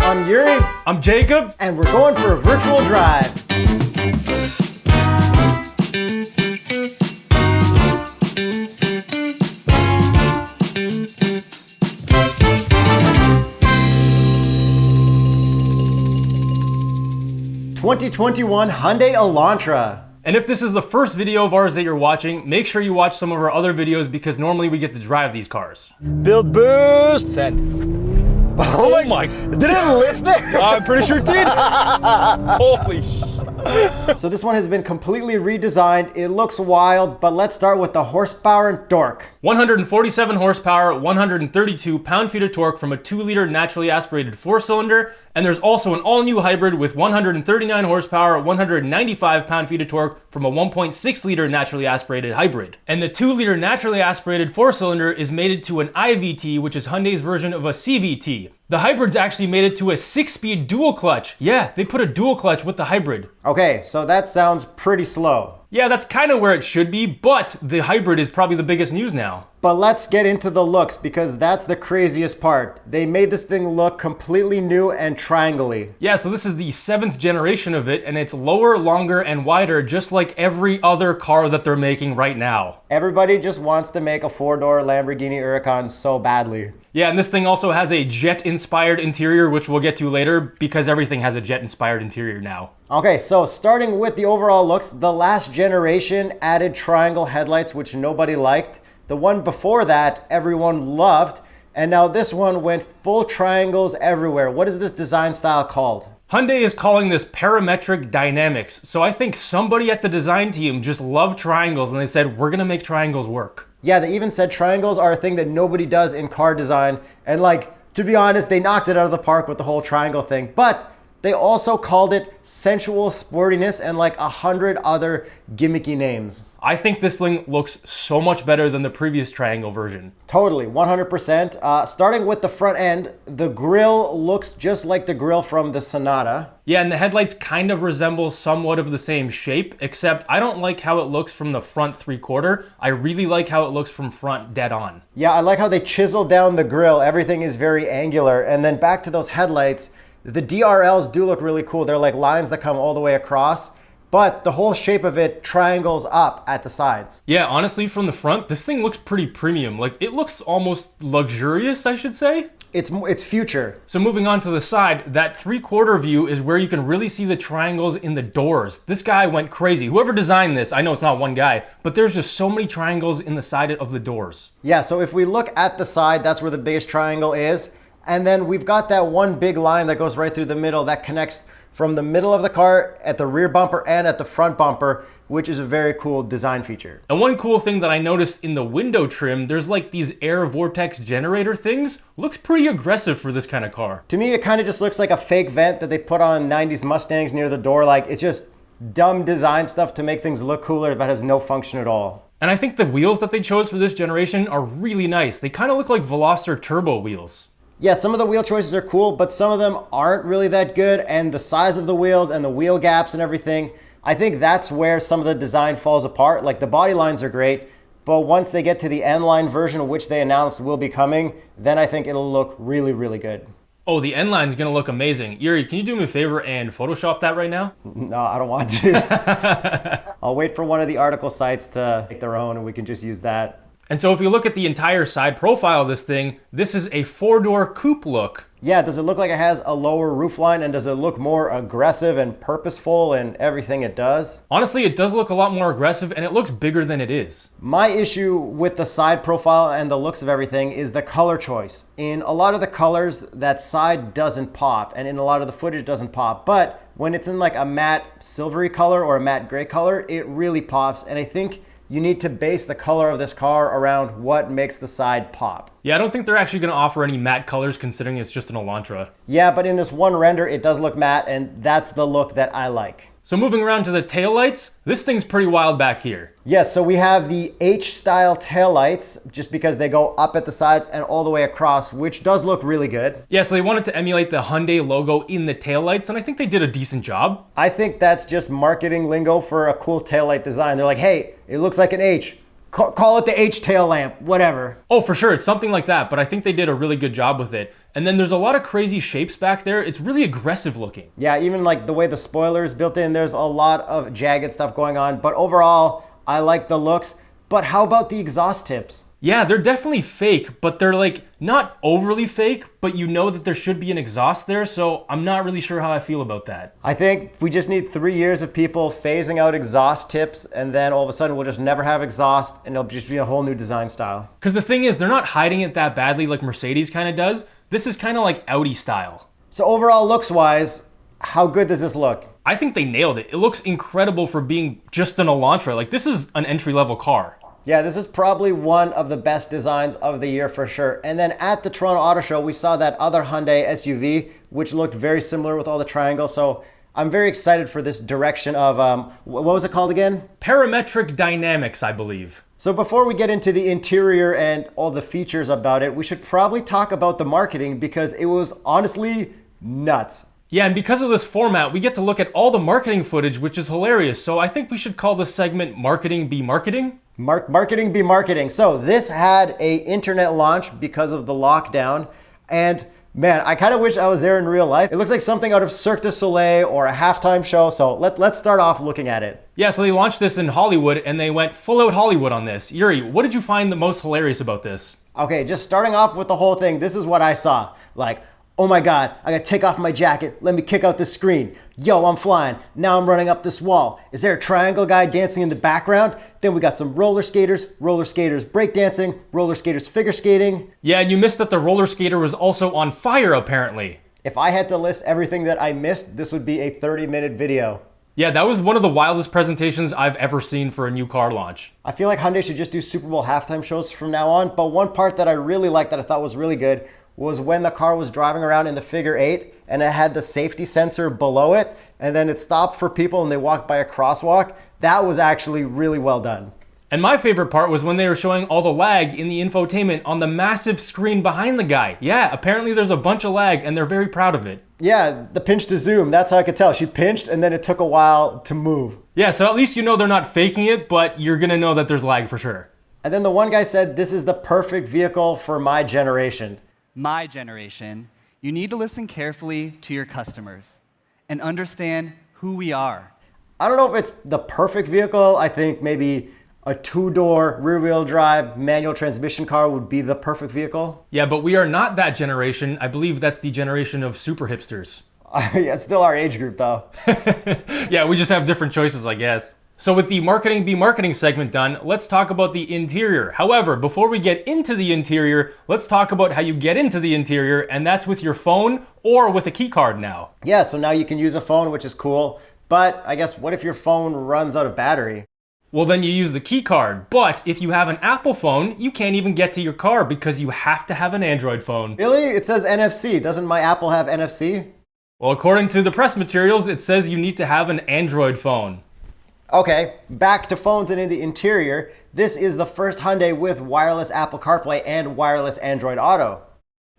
I'm Yuri. I'm Jacob. And we're going for a virtual drive. ...2021 Hyundai Elantra. And if this is the first video of ours that you're watching, make sure you watch some of our other videos because normally we get to drive these cars. Build boost. Send. Oh my. Did it lift there? I'm pretty sure it did. Holy shit. So this one has been completely redesigned. It looks wild, but let's start with the horsepower and torque. 147 horsepower, 132 pound-feet of torque from a 2-liter naturally aspirated 4-cylinder, and there's also an all-new hybrid with 139 horsepower, 195 pound-feet of torque from a 1.6-liter naturally aspirated hybrid. And the 2-liter naturally aspirated 4-cylinder is mated to an IVT, which is Hyundai's version of a CVT. The hybrid's actually made it to a 6-speed dual clutch. Yeah, they put a dual clutch with the hybrid. Okay, so that sounds pretty slow. Yeah, that's kind of where it should be, but the hybrid is probably the biggest news now. But let's get into the looks because that's the craziest part. They made this thing look completely new and triangle-y. Yeah, so this is the 7th generation of it, and it's lower, longer, and wider, just like every other car that they're making right now. Everybody just wants to make a 4-door Lamborghini Huracan so badly. Yeah, and this thing also has a jet-inspired interior, which we'll get to later, because everything has a jet-inspired interior now. Okay, so starting with the overall looks, the last generation added triangle headlights, which nobody liked. The one before that, everyone loved. And now this one went full triangles everywhere. What is this design style called? Hyundai is calling this parametric dynamics. So I think somebody at the design team just loved triangles and they said, we're gonna make triangles work. Yeah, they even said triangles are a thing that nobody does in car design. And like, to be honest, they knocked it out of the park with the whole triangle thing. But they also called it sensual sportiness and like 100 other gimmicky names. I think this thing looks so much better than the previous triangle version. Totally, 100%. Starting with the front end, the grille looks just like the grille from the Sonata. Yeah, and the headlights kind of resemble somewhat of the same shape, except I don't like how it looks from the front 3/4. I really like how it looks from front dead on. Yeah, I like how they chiseled down the grille. Everything is very angular. And then back to those headlights, the DRLs do look really cool. They're like lines that come all the way across, but the whole shape of it triangles up at the sides. Yeah, honestly, from the front, this thing looks pretty premium. Like, it looks almost luxurious, I should say. It's future. So moving on to the side, that 3/4 view is where you can really see the triangles in the doors. This guy went crazy. Whoever designed this, I know it's not one guy, but there's just so many triangles in the side of the doors. Yeah, so if we look at the side, that's where the biggest triangle is. And then we've got that one big line that goes right through the middle that connects from the middle of the car at the rear bumper and at the front bumper, which is a very cool design feature. And one cool thing that I noticed in the window trim, there's like these air Vortex Generator things. Looks pretty aggressive for this kind of car. To me, it kind of just looks like a fake vent that they put on 90s Mustangs near the door. Like, it's just dumb design stuff to make things look cooler, but has no function at all. And I think the wheels that they chose for this generation are really nice. They kind of look like Veloster turbo wheels. Yeah, some of the wheel choices are cool, but some of them aren't really that good. And the size of the wheels and the wheel gaps and everything, I think that's where some of the design falls apart. Like, the body lines are great, but once they get to the N-line version, which they announced will be coming, then I think it'll look really, really good. Oh, the N-line's gonna look amazing. Yuri, can you do me a favor and Photoshop that right now? No, I don't want to. I'll wait for one of the article sites to make their own and we can just use that. And so if you look at the entire side profile of this thing, this is a 4-door coupe look. Yeah, does it look like it has a lower roofline, and does it look more aggressive and purposeful in everything it does? Honestly, it does look a lot more aggressive and it looks bigger than it is. My issue with the side profile and the looks of everything is the color choice. In a lot of the colors, that side doesn't pop, and in a lot of the footage doesn't pop. But when it's in like a matte silvery color or a matte gray color, it really pops. And I think you need to base the color of this car around what makes the side pop. Yeah, I don't think they're actually going to offer any matte colors considering it's just an Elantra. Yeah, but in this one render, it does look matte, and that's the look that I like. So moving around to the taillights, this thing's pretty wild back here. Yes, so we have the H-style taillights, just because they go up at the sides and all the way across, which does look really good. Yeah, so they wanted to emulate the Hyundai logo in the taillights, and I think they did a decent job. I think that's just marketing lingo for a cool taillight design. They're like, hey, it looks like an H. Call it the H tail lamp, whatever. Oh, for sure, it's something like that, but I think they did a really good job with it. And then there's a lot of crazy shapes back there. It's really aggressive looking. Yeah, even like the way the spoiler is built in, there's a lot of jagged stuff going on. But overall, I like the looks. But how about the exhaust tips? Yeah, they're definitely fake, but they're like not overly fake, but you know that there should be an exhaust there, so I'm not really sure how I feel about that. I think we just need 3 years of people phasing out exhaust tips, and then all of a sudden we'll just never have exhaust, and it'll just be a whole new design style. Because the thing is, they're not hiding it that badly like Mercedes kind of does. This is kind of like Audi style. So overall, looks-wise, how good does this look? I think they nailed it. It looks incredible for being just an Elantra. Like, this is an entry-level car. Yeah, this is probably one of the best designs of the year for sure. And then at the Toronto Auto Show, we saw that other Hyundai SUV, which looked very similar with all the triangles. So I'm very excited for this direction of, what was it called again? Parametric dynamics, I believe. So before we get into the interior and all the features about it, we should probably talk about the marketing because it was honestly nuts. Yeah, and because of this format, we get to look at all the marketing footage, which is hilarious. So I think we should call this segment Marketing Be Marketing. Marketing be marketing. So this had a internet launch because of the lockdown. And man, I kind of wish I was there in real life. It looks like something out of Cirque du Soleil or a halftime show. So let's start off looking at it. Yeah, so they launched this in Hollywood and they went full out Hollywood on this. Yuri, what did you find the most hilarious about this? Okay, just starting off with the whole thing, this is what I saw. Like, oh my God, I gotta take off my jacket. Let me kick out this screen. Yo, I'm flying. Now I'm running up this wall. Is there a triangle guy dancing in the background? Then we got some roller skaters breakdancing, roller skaters figure skating. Yeah, and you missed that the roller skater was also on fire, apparently. If I had to list everything that I missed, this would be a 30-minute video. Yeah, that was one of the wildest presentations I've ever seen for a new car launch. I feel like Hyundai should just do Super Bowl halftime shows from now on, but one part that I really liked that I thought was really good was when the car was driving around in the figure 8 and it had the safety sensor below it and then it stopped for people and they walked by a crosswalk. That was actually really well done. And my favorite part was when they were showing all the lag in the infotainment on the massive screen behind the guy. Yeah, apparently there's a bunch of lag and they're very proud of it. Yeah, the pinch to zoom, that's how I could tell. She pinched and then it took a while to move. Yeah, so at least you know they're not faking it, but you're gonna know that there's lag for sure. And then the one guy said, this is the perfect vehicle for my generation. My generation, you need to listen carefully to your customers and understand who we are. I don't know if it's the perfect vehicle. I think maybe a 2-door rear-wheel drive manual transmission car would be the perfect vehicle. Yeah, but we are not that generation. I believe that's the generation of super hipsters. Yeah, it's still our age group though. Yeah, we just have different choices, I guess. So with the Marketing Be Marketing segment done, let's talk about the interior. However, before we get into the interior, let's talk about how you get into the interior, and that's with your phone or with a key card now. Yeah, so now you can use a phone, which is cool. But I guess what if your phone runs out of battery? Well, then you use the key card. But if you have an Apple phone, you can't even get to your car because you have to have an Android phone. Really? It says NFC. Doesn't my Apple have NFC? Well, according to the press materials, it says you need to have an Android phone. Okay, back to phones and in the interior. This is the first Hyundai with wireless Apple CarPlay and wireless Android Auto.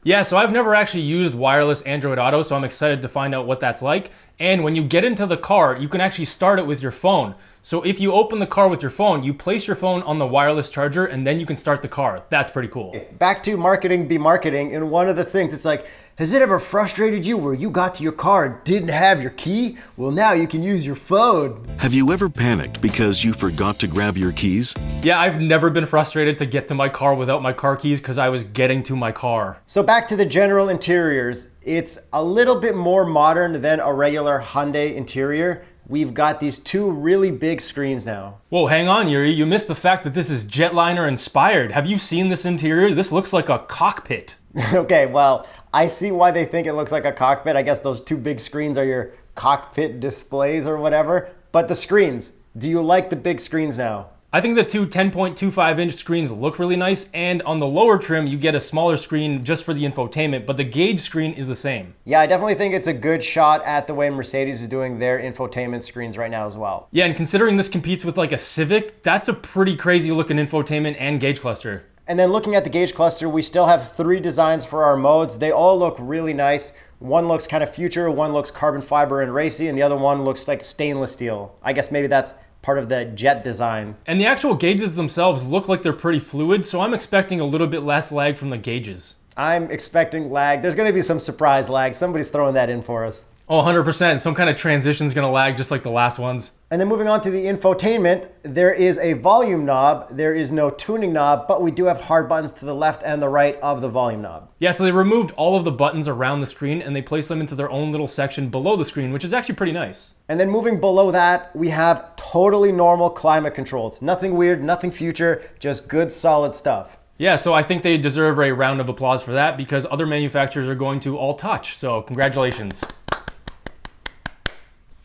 Yeah, so I've never actually used wireless Android Auto, so I'm excited to find out what that's like. And when you get into the car, you can actually start it with your phone. So if you open the car with your phone, you place your phone on the wireless charger and then you can start the car. That's pretty cool. Back to Marketing Be Marketing, and one of the things, it's like, has it ever frustrated you where you got to your car and didn't have your key? Well, now you can use your phone. Have you ever panicked because you forgot to grab your keys? Yeah, I've never been frustrated to get to my car without my car keys because I was getting to my car. So back to the general interiors. It's a little bit more modern than a regular Hyundai interior. We've got these 2 really big screens now. Whoa, hang on, Yuri. You missed the fact that this is jetliner inspired. Have you seen this interior? This looks like a cockpit. Okay, well, I see why they think it looks like a cockpit. I guess those 2 big screens are your cockpit displays or whatever. But the screens, do you like the big screens now? I think the 2 10.25-inch screens look really nice, and on the lower trim, you get a smaller screen just for the infotainment, but the gauge screen is the same. Yeah, I definitely think it's a good shot at the way Mercedes is doing their infotainment screens right now as well. Yeah, and considering this competes with like a Civic, that's a pretty crazy looking infotainment and gauge cluster. And then looking at the gauge cluster, we still have 3 designs for our modes. They all look really nice. One looks kind of future, one looks carbon fiber and racy, and the other one looks like stainless steel. I guess maybe that's part of the jet design. And the actual gauges themselves look like they're pretty fluid, so I'm expecting a little bit less lag from the gauges. I'm expecting lag. There's going to be some surprise lag. Somebody's throwing that in for us. Oh, 100%. Some kind of transition's gonna lag just like the last ones. And then moving on to the infotainment, there is a volume knob. There is no tuning knob, but we do have hard buttons to the left and the right of the volume knob. Yeah, so they removed all of the buttons around the screen and they placed them into their own little section below the screen, which is actually pretty nice. And then moving below that, we have totally normal climate controls. Nothing weird, nothing future, just good solid stuff. Yeah, so I think they deserve a round of applause for that because other manufacturers are going to all touch. So congratulations.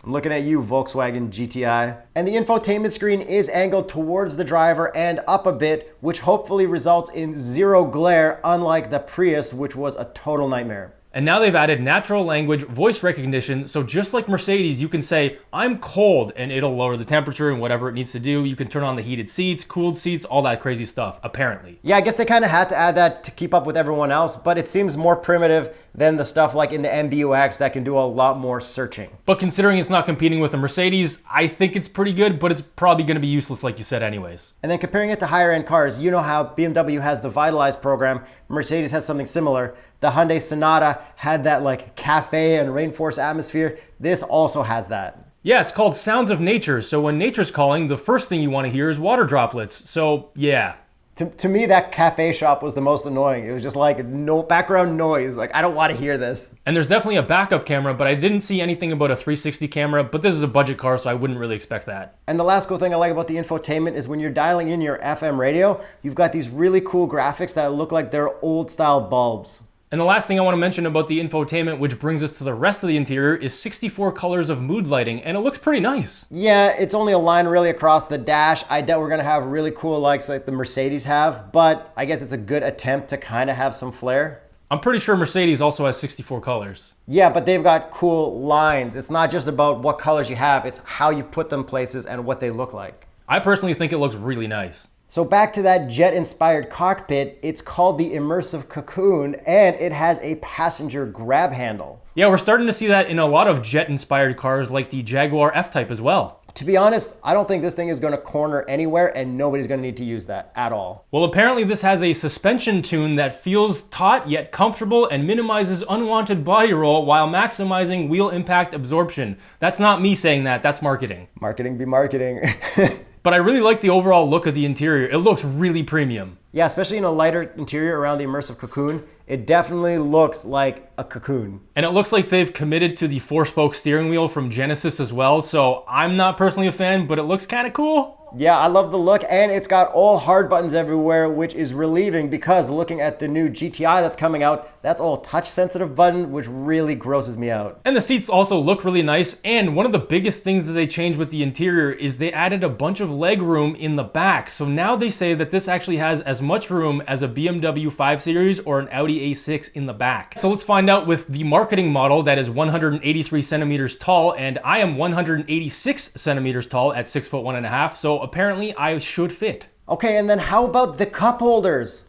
I'm looking at you, Volkswagen GTI. And the infotainment screen is angled towards the driver and up a bit, which hopefully results in zero glare, unlike the Prius, which was a total nightmare. And now they've added natural language voice recognition, so just like Mercedes, you can say, I'm cold, and it'll lower the temperature and whatever it needs to do. You can turn on the heated seats, cooled seats, all that crazy stuff, apparently. Yeah, I guess they kind of had to add that to keep up with everyone else, but it seems more primitive than the stuff like in the MBUX that can do a lot more searching. But considering it's not competing with a Mercedes, I think it's pretty good, but it's probably going to be useless like you said anyways. And then comparing it to higher end cars, you know how BMW has the Vitalize program, Mercedes has something similar. The Hyundai Sonata had that like cafe and rainforest atmosphere. This also has that. Yeah, it's called Sounds of Nature. So when nature's calling, the first thing you want to hear is water droplets. So yeah. To me, that cafe shop was the most annoying. It was just like no background noise. Like, I don't want to hear this. And there's definitely a backup camera, but I didn't see anything about a 360 camera, but this is a budget car, so I wouldn't really expect that. And the last cool thing I like about the infotainment is when you're dialing in your FM radio, you've got these really cool graphics that look like they're old style bulbs. And the last thing I want to mention about the infotainment, which brings us to the rest of the interior, is 64 colors of mood lighting, and it looks pretty nice. Yeah, it's only a line really across the dash. I doubt we're gonna have really cool lights like the Mercedes have, but I guess it's a good attempt to kind of have some flair. I'm pretty sure Mercedes also has 64 colors. Yeah, but they've got cool lines. It's not just about what colors you have, it's how you put them places and what they look like. I personally think it looks really nice. So back to that jet-inspired cockpit, it's called the Immersive Cocoon, and it has a passenger grab handle. Yeah, we're starting to see that in a lot of jet-inspired cars like the Jaguar F-Type as well. To be honest, I don't think this thing is going to corner anywhere, and nobody's going to need to use that at all. Well, apparently this has a suspension tune that feels taut yet comfortable and minimizes unwanted body roll while maximizing wheel impact absorption. That's not me saying that, that's marketing. Marketing be marketing. But I really like the overall look of the interior. It looks really premium. Yeah, especially in a lighter interior around the Immersive Cocoon, it definitely looks like a cocoon. And it looks like they've committed to the 4-spoke steering wheel from Genesis as well, so I'm not personally a fan, but it looks kind of cool. Yeah, I love the look, and it's got all hard buttons everywhere, which is relieving because looking at the new GTI that's coming out, that's all touch-sensitive button, which really grosses me out. And the seats also look really nice, and one of the biggest things that they changed with the interior is they added a bunch of leg room in the back. So now they say that this actually has as much room as a BMW 5 Series or an Audi A6 in the back. So let's find out with the marketing model that is 183 centimeters tall, and I am 186 centimeters tall at 6'1.5", so apparently I should fit. Okay, and then how about the cup holders?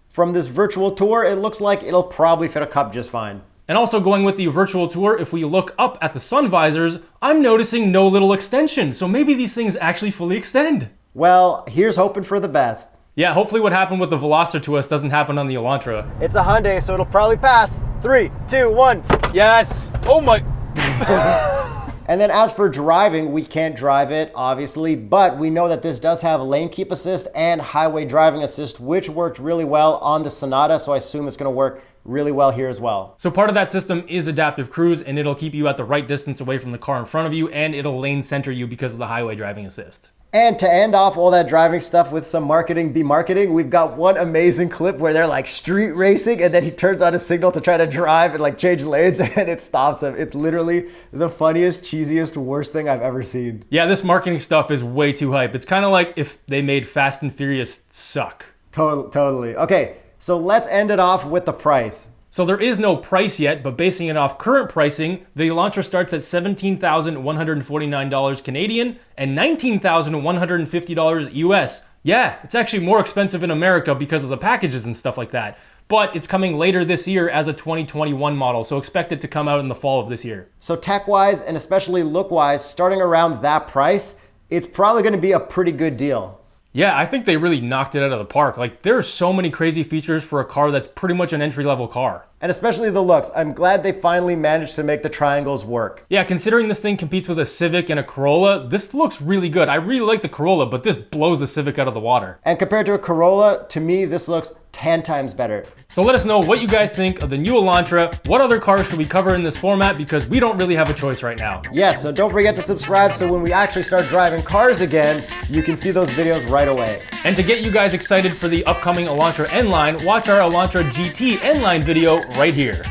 From this virtual tour, it looks like it'll probably fit a cup just fine. And also going with the virtual tour, if we look up at the sun visors, I'm noticing no little extension, so maybe these things actually fully extend. Well, here's hoping for the best. Yeah, hopefully what happened with the Veloster to us doesn't happen on the Elantra. It's a Hyundai, so it'll probably pass. 3, 2, 1. Yes! Oh my... And then as for driving, we can't drive it, obviously, but we know that this does have lane keep assist and highway driving assist, which worked really well on the Sonata, so I assume it's gonna work really well here as well. So part of that system is adaptive cruise, and it'll keep you at the right distance away from the car in front of you, and it'll lane center you because of the highway driving assist. And to end off all that driving stuff with some marketing be marketing, we've got one amazing clip where they're like street racing and then he turns on his signal to try to drive and like change lanes and it stops him. It's literally the funniest, cheesiest, worst thing I've ever seen. Yeah, this marketing stuff is way too hype. It's kind of like if they made Fast and Furious suck. Totally. Okay, so let's end it off with the price. So there is no price yet, but basing it off current pricing, the Elantra starts at $17,149 Canadian and $19,150 US. Yeah, it's actually more expensive in America because of the packages and stuff like that. But it's coming later this year as a 2021 model, so expect it to come out in the fall of this year. So tech-wise and especially look-wise, starting around that price, it's probably gonna be a pretty good deal. Yeah, I think they really knocked it out of the park. Like, there are so many crazy features for a car that's pretty much an entry-level car. And especially the looks. I'm glad they finally managed to make the triangles work. Yeah, considering this thing competes with a Civic and a Corolla, this looks really good. I really like the Corolla, but this blows the Civic out of the water. And compared to a Corolla, to me, this looks 10 times better. So let us know what you guys think of the new Elantra. What other cars should we cover in this format? Because we don't really have a choice right now. Yes, so don't forget to subscribe so when we actually start driving cars again, you can see those videos right away. And to get you guys excited for the upcoming Elantra N-Line, watch our Elantra GT N-Line video right here.